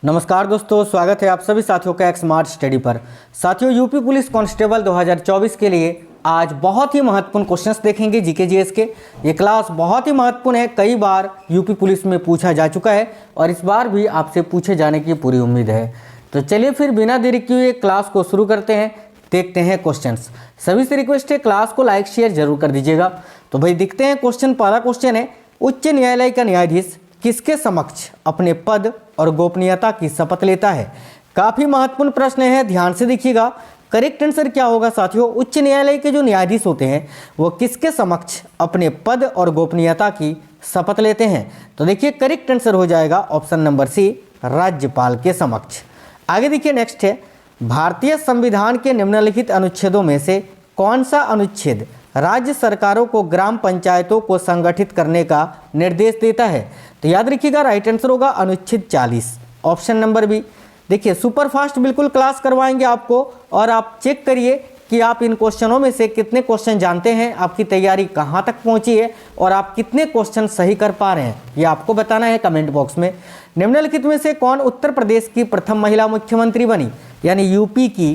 नमस्कार दोस्तों, स्वागत है आप सभी साथियों का एक स्मार्ट स्टडी पर। साथियों, यूपी पुलिस कांस्टेबल 2024 के लिए आज बहुत ही महत्वपूर्ण क्वेश्चंस देखेंगे जीके जीएस के। ये क्लास बहुत ही महत्वपूर्ण है, कई बार यूपी पुलिस में पूछा जा चुका है और इस बार भी आपसे पूछे जाने की पूरी उम्मीद है। तो चलिए फिर बिना देरी किए क्लास को शुरू करते हैं, देखते हैं क्वेश्चंस। सभी से रिक्वेस्ट है क्लास को लाइक शेयर जरूर कर दीजिएगा। तो भाई देखते हैं क्वेश्चन। पहला क्वेश्चन है, उच्च न्यायालय का न्यायाधीश किसके समक्ष अपने पद और गोपनीयता की शपथ लेता है? काफी महत्वपूर्ण प्रश्न है, ध्यान से देखिएगा। करेक्ट आंसर क्या होगा साथियों? उच्च न्यायालय के जो न्यायाधीश होते हैं वो किसके समक्ष अपने पद और गोपनीयता की शपथ लेते हैं? तो देखिए करेक्ट आंसर हो जाएगा ऑप्शन नंबर सी, राज्यपाल के समक्ष। आगे देखिए नेक्स्ट है, भारतीय संविधान के निम्नलिखित अनुच्छेदों में से कौन सा अनुच्छेद राज्य सरकारों को ग्राम पंचायतों को संगठित करने का निर्देश देता है? तो याद रखिएगा राइट आंसर होगा अनुच्छेद 40, ऑप्शन नंबर बी। देखिए सुपर फास्ट बिल्कुल क्लास करवाएंगे आपको और आप चेक करिए कि आप इन क्वेश्चनों में से कितने क्वेश्चन जानते हैं, आपकी तैयारी कहाँ तक पहुँची है और आप कितने क्वेश्चन सही कर पा रहे हैं, ये आपको बताना है कमेंट बॉक्स में। निम्नलिखित में से कौन उत्तर प्रदेश की प्रथम महिला मुख्यमंत्री बनी? यानी यूपी की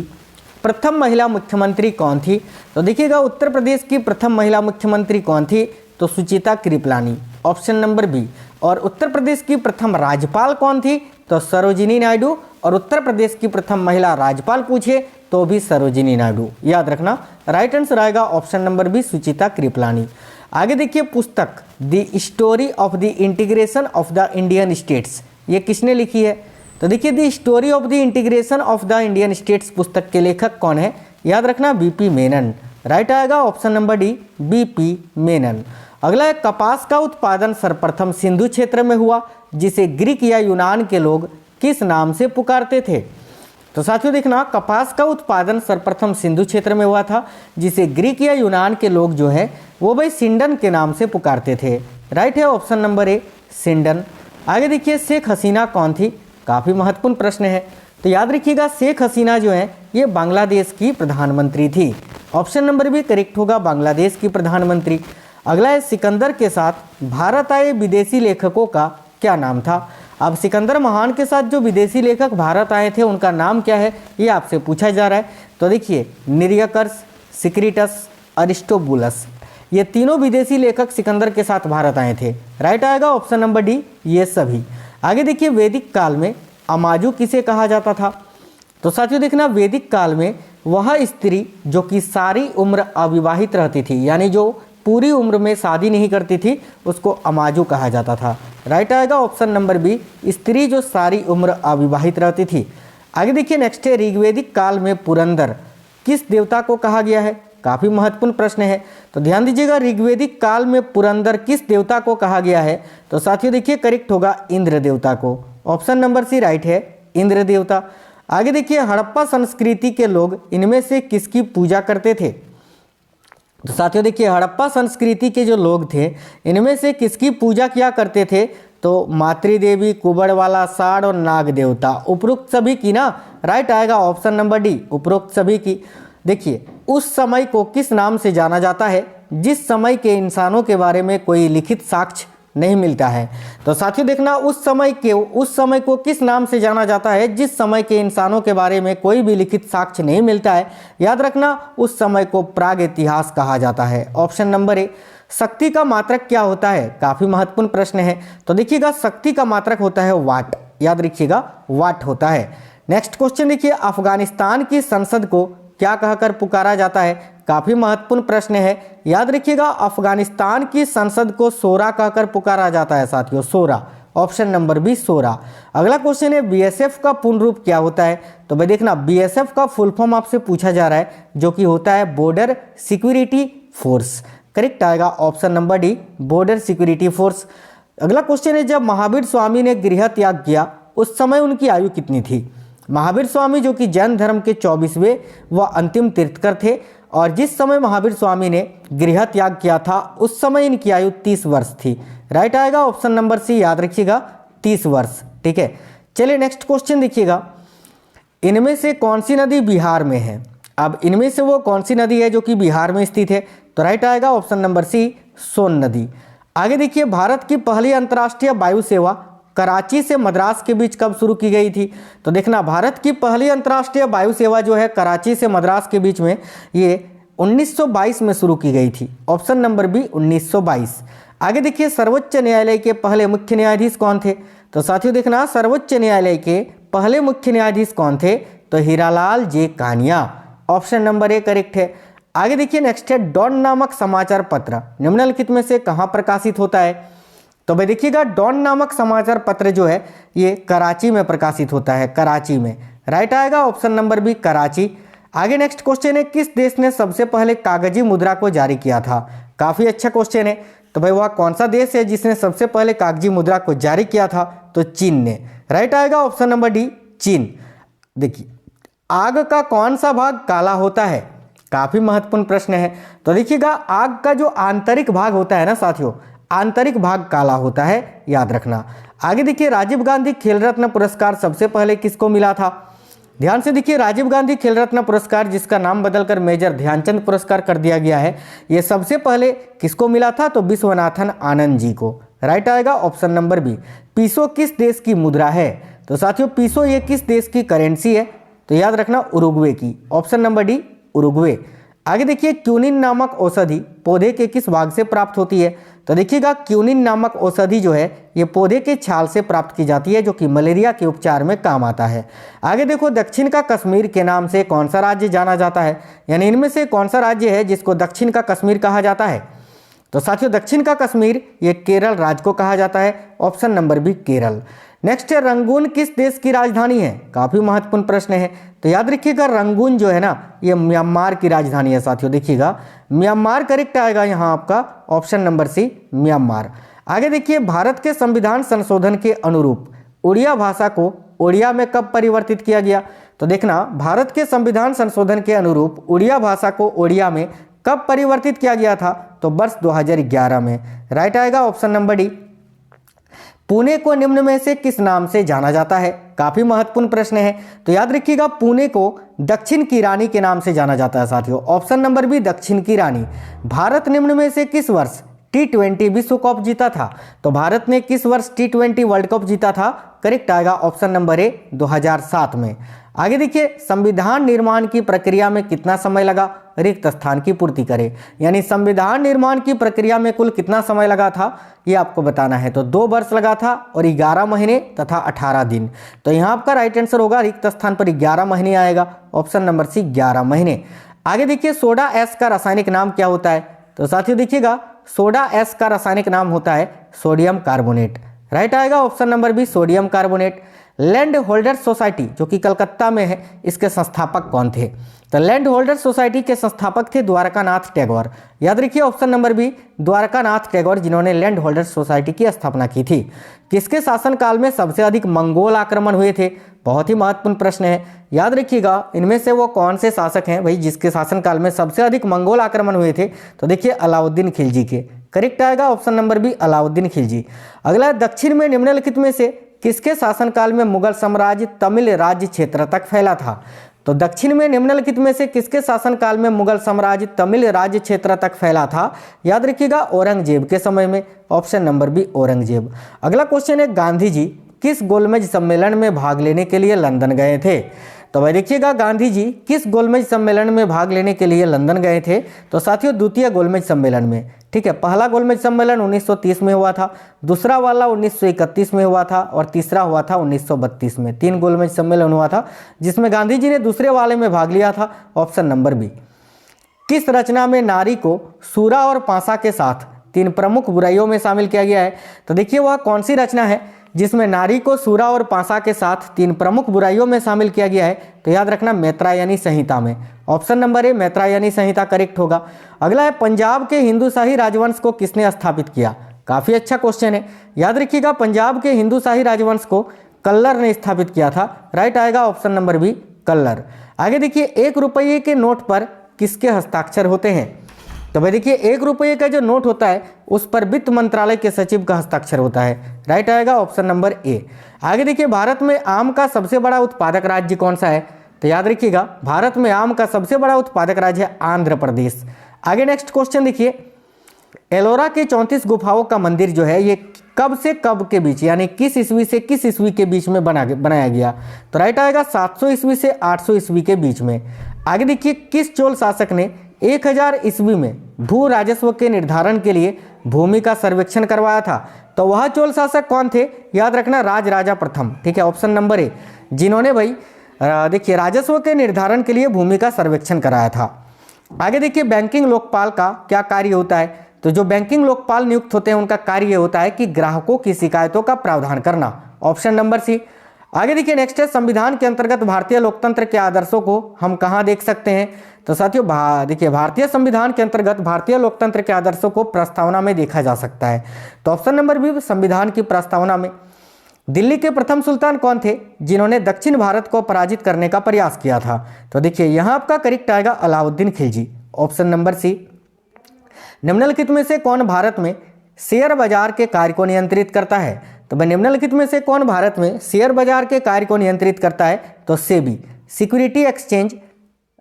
प्रथम महिला मुख्यमंत्री कौन थी? तो देखिएगा उत्तर प्रदेश की प्रथम महिला मुख्यमंत्री कौन थी? तो सुचिता कृपलानी, ऑप्शन नंबर बी। और उत्तर प्रदेश की प्रथम राज्यपाल कौन थी? तो सरोजिनी नायडू। और उत्तर प्रदेश की प्रथम महिला राज्यपाल पूछे तो भी सरोजिनी नायडू, याद रखना। राइट आंसर आएगा ऑप्शन नंबर बी, सुचिता कृपलानी। आगे देखिए पुस्तक the story of the integration of the Indian states, ये किसने लिखी है? तो देखिए the story of the integration of the Indian states पुस्तक के लेखक कौन है? याद रखना बीपी मेनन। राइट आएगा option number D, BP Menon. अगला है, कपास का उत्पादन सर्वप्रथम सिंधु क्षेत्र में हुआ जिसे ग्रीक या यूनान के लोग किस नाम से पुकारते थे? तो साथियों देखना, कपास का उत्पादन सर्वप्रथम सिंधु क्षेत्र में हुआ था जिसे ग्रीक या यूनान के लोग जो है वो भाई सिंडन के नाम से पुकारते थे। राइट है ऑप्शन नंबर ए, सिंडन। आगे देखिए, शेख हसीना कौन थी? काफ़ी महत्वपूर्ण प्रश्न है। तो याद रखिएगा शेख हसीना जो है ये बांग्लादेश की प्रधानमंत्री थी। ऑप्शन नंबर बी करेक्ट होगा, बांग्लादेश की प्रधानमंत्री। अगला है, सिकंदर के साथ भारत आए विदेशी लेखकों का क्या नाम था? अब सिकंदर महान के साथ जो विदेशी लेखक भारत आए थे उनका नाम क्या है, ये आपसे पूछा जा रहा है। तो देखिए निरियकर्स, सिक्रीटस, अरिस्टोबुलस, ये तीनों विदेशी लेखक सिकंदर के साथ भारत आए थे। राइट आएगा ऑप्शन नंबर डी, ये सभी। आगे देखिए, वैदिक काल में अमाजु किसे कहा जाता था? तो साथियों देखना, वैदिक काल में वह स्त्री जो कि सारी उम्र अविवाहित रहती थी, यानी जो पूरी उम्र में शादी नहीं करती थी, उसको अमाजु कहा जाता था। राइट आएगा ऑप्शन नंबर बी, स्त्री जो सारी उम्र अविवाहित रहती थी। आगे देखिए नेक्स्ट है, ऋग्वैदिक काल में पुरंदर किस देवता को कहा गया है? काफ़ी महत्वपूर्ण प्रश्न है, तो ध्यान दीजिएगा। ऋग्वैदिक काल में पुरंदर किस देवता को कहा गया है? तो साथियों देखिए करेक्ट होगा इंद्र देवता को, ऑप्शन नंबर सी राइट है, इंद्र देवता। आगे देखिए, हड़प्पा संस्कृति के लोग इनमें से किसकी पूजा करते थे? तो साथियों देखिए, हड़प्पा संस्कृति के जो लोग थे इनमें से किसकी पूजा किया करते थे? तो मातृदेवी, कुबड़वाला, साड़ और नाग देवता, उपरोक्त सभी की ना। राइट आएगा ऑप्शन नंबर डी, उपरोक्त सभी की। देखिए, उस समय को किस नाम से जाना जाता है जिस समय के इंसानों के बारे में कोई लिखित साक्ष्य नहीं मिलता है? तो साथियों देखना, उस समय को किस नाम से जाना जाता है जिस समय के इंसानों के बारे में कोई भी लिखित साक्ष्य नहीं मिलता है? याद रखना, उस समय को प्राग इतिहास कहा जाता है। ऑप्शन नंबर ए। शक्ति का मात्रक क्या होता है? काफी महत्वपूर्ण प्रश्न है। तो देखिएगा, शक्ति का मात्रक होता है वाट, याद रखिएगा वाट होता है। नेक्स्ट क्वेश्चन देखिए, अफगानिस्तान की संसद को क्या कहकर पुकारा जाता है? काफी महत्वपूर्ण प्रश्न है, याद रखिएगा। अफगानिस्तान की संसद को सोरा कहकर पुकारा जाता है साथियों, सोरा। ऑप्शन नंबर बी, सोरा। अगला क्वेश्चन है, बीएसएफ का पूर्ण रूप क्या होता है? तो भाई देखना, बीएसएफ का फुल फॉर्म आपसे पूछा जा रहा है जो कि होता है बॉर्डर सिक्योरिटी फोर्स। करेक्ट आएगा option number D, border security force. अगला क्वेश्चन है, जब महावीर स्वामी ने गृह त्याग किया उस समय उनकी आयु कितनी थी? महावीर स्वामी जो कि जैन धर्म के 24वें व अंतिम तीर्थकर थे और जिस समय महावीर स्वामी ने गृह त्याग किया था उस समय इनकी आयु 30 वर्ष थी। राइट आएगा ऑप्शन नंबर सी, याद रखिएगा 30 वर्ष। ठीक है, चलिए नेक्स्ट क्वेश्चन देखिएगा, इनमें से कौन सी नदी बिहार में है? अब इनमें से वो कौन सी नदी है जो कि बिहार में स्थित है? तो राइट आएगा ऑप्शन नंबर सी, सोन नदी। आगे देखिए, भारत की पहली अंतर्राष्ट्रीय वायु सेवा कराची से मद्रास के बीच कब शुरू की गई थी? तो देखना, भारत की पहली अंतर्राष्ट्रीय वायु सेवा जो है कराची से मद्रास के बीच में ये 1922 में शुरू की गई थी। Option number B 1922। आगे देखिए, सर्वोच्च न्यायालय के पहले मुख्य न्यायाधीश कौन थे? तो साथियों देखना, सर्वोच्च न्यायालय के पहले मुख्य न्यायाधीश कौन थे? तो Hiralal J Kania. Option number A correct है। आगे देखिए, नेक्स्ट है, डॉन नामक समाचार पत्र निम्नलिखित में से कहाँ प्रकाशित होता है? तो भाई देखिएगा, डॉन नामक समाचार पत्र जो है ये कराची में प्रकाशित होता है, कराची में। राइट आएगा ऑप्शन नंबर बी कराची। आगे नेक्स्ट क्वेश्चन है, किस देश ने सबसे पहले कागजी मुद्रा को जारी किया था? काफी अच्छा क्वेश्चन है। तो भाई वह कौन सा देश है जिसने सबसे पहले कागजी मुद्रा को जारी किया था? तो चीन ने। राइट आएगा ऑप्शन नंबर डी चीन। देखिए, आग का कौन सा भाग काला होता है? काफी महत्वपूर्ण प्रश्न है। तो देखिएगा, आग का जो आंतरिक भाग होता है ना साथियों, आंतरिक भाग काला होता है, याद रखना। आगे देखिए, राजीव गांधी खेल रत्न पुरस्कार सबसे पहले किसको मिला था? ध्यान से देखिए, राजीव गांधी खेल रत्न पुरस्कार, जिसका नाम बदलकर मेजर ध्यानचंद पुरस्कार कर दिया गया है, ये सबसे पहले किसको मिला था? तो विश्वनाथन आनंद जी को। राइट आएगा ऑप्शन नंबर बी। पीसो किस देश की मुद्रा है? तो साथियों, पीसो ये किस देश की करेंसी है? तो याद रखना, उरुग्वे की। Option number D Uruguay. आगे देखिए, क्यूनिन नामक औषधि पौधे के किस भाग से प्राप्त होती है? तो देखिएगा, क्यूनिन नामक औषधि जो है ये पौधे के छाल से प्राप्त की जाती है, जो कि मलेरिया के उपचार में काम आता है। आगे देखो, दक्षिण का कश्मीर के नाम से कौन सा राज्य जाना जाता है? यानी इनमें से कौन सा राज्य है जिसको दक्षिण का कश्मीर कहा जाता है? तो साथियों, दक्षिण का कश्मीर ये केरल राज्य को कहा जाता है। Option number B Kerala. Next है, रंगून किस देश की राजधानी है? काफी महत्वपूर्ण प्रश्न है। तो याद रखिएगा, रंगून जो है ना ये म्यांमार की राजधानी है साथियों। देखिएगा, म्यांमार करेक्ट आएगा यहाँ आपका ऑप्शन नंबर सी म्यांमार। आगे देखिए, भारत के संविधान संशोधन के अनुरूप उड़िया भाषा को ओडिया में कब परिवर्तित किया गया? तो देखना, भारत के संविधान संशोधन के अनुरूप उड़िया भाषा को ओडिया में कब परिवर्तित किया गया था? तो वर्ष 2011 में। राइट आएगा ऑप्शन नंबर डी। पुणे को निम्न में से किस नाम से जाना जाता है? काफी महत्वपूर्ण प्रश्न है। तो याद रखिएगा, पुणे को दक्षिण की रानी के नाम से जाना जाता है साथियों। ऑप्शन नंबर बी दक्षिण की रानी। भारत निम्न में से किस वर्ष T20 विश्व कप जीता था? तो भारत ने किस वर्ष T20 वर्ल्ड कप जीता था? करेक्ट आएगा ऑप्शन नंबर ए 2007 में। आगे देखिए, संविधान निर्माण की प्रक्रिया में कितना समय लगा रिक्त स्थान की पूर्ति करें? यानी संविधान निर्माण की प्रक्रिया में कुल कितना समय लगा था ये आपको बताना है। तो 2 वर्ष लगा था और 11 महीने तथा 18 दिन। तो यहाँ आपका राइट आंसर होगा रिक्त स्थान पर 11 महीने आएगा। ऑप्शन नंबर सी 11 महीने। आगे देखिए, सोडा एस का रासायनिक नाम क्या होता है? तो साथियों देखिएगा, सोडा एस का रासायनिक नाम होता है सोडियम कार्बोनेट। राइट आएगा option number B sodium carbonate. Land holder society जो कि कलकत्ता में है, इसके संस्थापक कौन थे? तो लैंड होल्डर सोसाइटी के संस्थापक थे द्वारकानाथ टैगोर। याद रखिए option number B Dwarkanath Tagore, जिन्होंने लैंड होल्डर सोसाइटी की स्थापना की थी। किसके शासनकाल में सबसे अधिक मंगोल आक्रमण हुए थे? बहुत ही महत्वपूर्ण प्रश्न है। याद रखिएगा, इनमें से वो कौन से शासक हैं भाई जिसके शासनकाल में सबसे अधिक मंगोल आक्रमण हुए थे? तो देखिए, अलाउद्दीन खिलजी के। करेक्ट आएगा option number B Alauddin Khilji. अगला, दक्षिण में निम्नलिखित में से किसके शासनकाल में मुगल साम्राज्य तमिल राज्य क्षेत्र तक फैला था? तो दक्षिण में निम्नलिखित में से किसके शासनकाल में मुगल साम्राज्य तमिल राज्य क्षेत्र तक फैला था? याद रखिएगा, औरंगजेब के समय में। Option number B Aurangzeb. अगला क्वेश्चन है, गांधी जी किस गोलमेज सम्मेलन में भाग लेने के लिए लंदन गए थे? तो भाई देखिएगा, गांधी जी किस गोलमेज सम्मेलन में भाग लेने के लिए लंदन गए थे? तो साथियों, द्वितीय गोलमेज सम्मेलन में। ठीक है, पहला गोलमेज सम्मेलन 1930 में हुआ था, दूसरा वाला 1931 में हुआ था और तीसरा हुआ था 1932 में। 3 गोलमेज सम्मेलन हुआ था जिसमें गांधी जी ने दूसरे वाले में भाग लिया था। Option number B. किस रचना में नारी को सूरा और पासा के साथ 3 प्रमुख बुराइयों में शामिल किया गया है? तो देखिए, वह कौन सी रचना है जिसमें नारी को सूरा और पासा के साथ 3 प्रमुख बुराइयों में शामिल किया गया है? तो याद रखना, मैत्रायनी संहिता में। Option number A Maitrayani Samhita correct होगा। अगला है, पंजाब के हिंदू शाही राजवंश को किसने स्थापित किया? काफी अच्छा क्वेश्चन है। याद रखिएगा, पंजाब के हिंदू शाही राजवंश को कल्लर ने स्थापित किया था। राइट आएगा ऑप्शन नंबर बी कल्लर। आगे देखिए, 1 रुपये के नोट पर किसके हस्ताक्षर होते हैं? तो भाई देखिए, 1 रुपये का जो नोट होता है उस पर वित्त मंत्रालय के सचिव का हस्ताक्षर होता है। राइट आएगा ऑप्शन नंबर ए। आगे देखिए, भारत में आम का सबसे बड़ा उत्पादक राज्य कौन सा है? तो याद रखिएगा, भारत में आम का सबसे बड़ा उत्पादक राज्य है आंध्र प्रदेश। आगे नेक्स्ट क्वेश्चन देखिए, एलोरा के 34 गुफाओं का मंदिर जो है ये कब से कब के बीच यानी किस ईस्वी से किस ईस्वी के बीच में बनाया गया? तो राइट आएगा 700 ईस्वी से 800 ईस्वी के बीच में। आगे देखिए, किस चोल शासक ने 1000 ईस्वी में भू राजस्व के निर्धारण के लिए भूमि का सर्वेक्षण करवाया था? तो वह चोल शासक कौन थे? याद रखना, राजराजा प्रथम। ठीक है, ऑप्शन नंबर ए, जिन्होंने भाई देखिए राजस्व के निर्धारण के लिए भूमि का सर्वेक्षण कराया था। आगे देखिए, बैंकिंग लोकपाल का क्या कार्य होता है? तो जो बैंकिंग लोकपाल नियुक्त होते हैं उनका कार्य ये होता है कि ग्राहकों की शिकायतों का प्रावधान करना। Option number C. आगे देखिए, नेक्स्ट है, संविधान के अंतर्गत भारतीय लोकतंत्र के आदर्शों को हम कहाँ देख सकते हैं? तो साथियों देखिए, भारतीय संविधान के अंतर्गत भारतीय लोकतंत्र के आदर्शों को प्रस्तावना में देखा जा सकता है। तो ऑप्शन नंबर बी, संविधान की प्रस्तावना में। दिल्ली के प्रथम सुल्तान कौन थे जिन्होंने दक्षिण भारत को पराजित करने का प्रयास किया था? तो देखिए यहाँ आपका करेक्ट आएगा Alauddin Khilji. Option number C. निम्नलिखित में से कौन भारत में शेयर बाजार के कार्य को नियंत्रित करता है? तो भाई निम्नलिखित में से कौन भारत में शेयर बाजार के कार्य को नियंत्रित करता है? तो सेबी, सिक्योरिटी एक्सचेंज,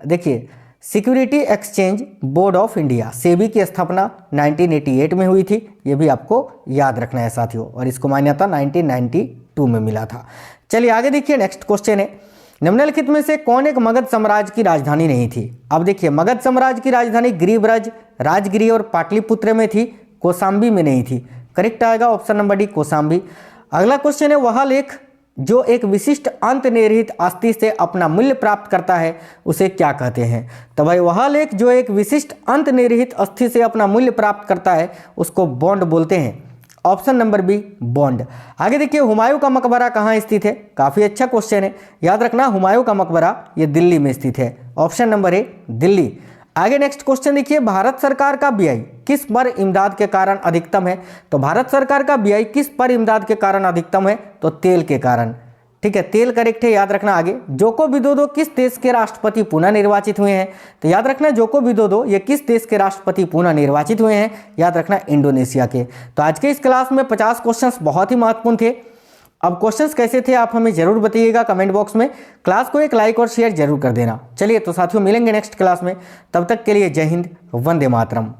देखिए security exchange board of India, SEBI की स्थापना 1988 में हुई थी। ये भी आपको याद रखना है साथियों, और इसको मान्यता 1992 में मिला था। चलिए आगे देखिए, नेक्स्ट क्वेश्चन है, निम्नलिखित में से कौन एक मगध साम्राज्य की राजधानी नहीं थी? अब देखिए, मगध साम्राज्य की राजधानी गिरिब्रज, राजगिरी और पाटलिपुत्र में थी, कौशाम्बी में नहीं थी। करेक्ट आएगा ऑप्शन नंबर डी, कौशाम्बी। अगला क्वेश्चन है, वह लेख जो एक विशिष्ट अंतर्निहित अस्थि से अपना मूल्य प्राप्त करता है उसे क्या कहते हैं? तो भाई वह लेख जो एक विशिष्ट अंतर्निहित अस्थि से अपना मूल्य प्राप्त करता है उसको बॉन्ड बोलते हैं। Option number B, bond. आगे देखिए, हुमायूं का मकबरा कहाँ स्थित है? काफ़ी अच्छा क्वेश्चन है, याद रखना, हुमायूं का मकबरा ये दिल्ली में स्थित है। ऑप्शन नंबर ए, दिल्ली। आगे नेक्स्ट क्वेश्चन देखिए, भारत सरकार का व्यय किस पर इमदाद के कारण अधिकतम है? तो भारत सरकार का व्यय किस पर इमदाद के कारण अधिकतम है? तो तेल के कारण। ठीक है, तेल करेक्ट है, याद रखना। आगे, जोको विदोदो किस देश के राष्ट्रपति पुनः निर्वाचित हुए हैं? तो याद रखना, जोको विदोदो ये किस देश के राष्ट्रपति पुनः निर्वाचित हुए हैं? याद रखना, इंडोनेशिया के। तो आज के इस क्लास में 50 क्वेश्चंस बहुत ही महत्वपूर्ण थे। अब क्वेश्चंस कैसे थे आप हमें जरूर बताइएगा कमेंट बॉक्स में। क्लास को एक लाइक और शेयर जरूर कर देना। चलिए तो साथियों, मिलेंगे नेक्स्ट क्लास में, तब तक के लिए जय हिंद, वंदे मातरम।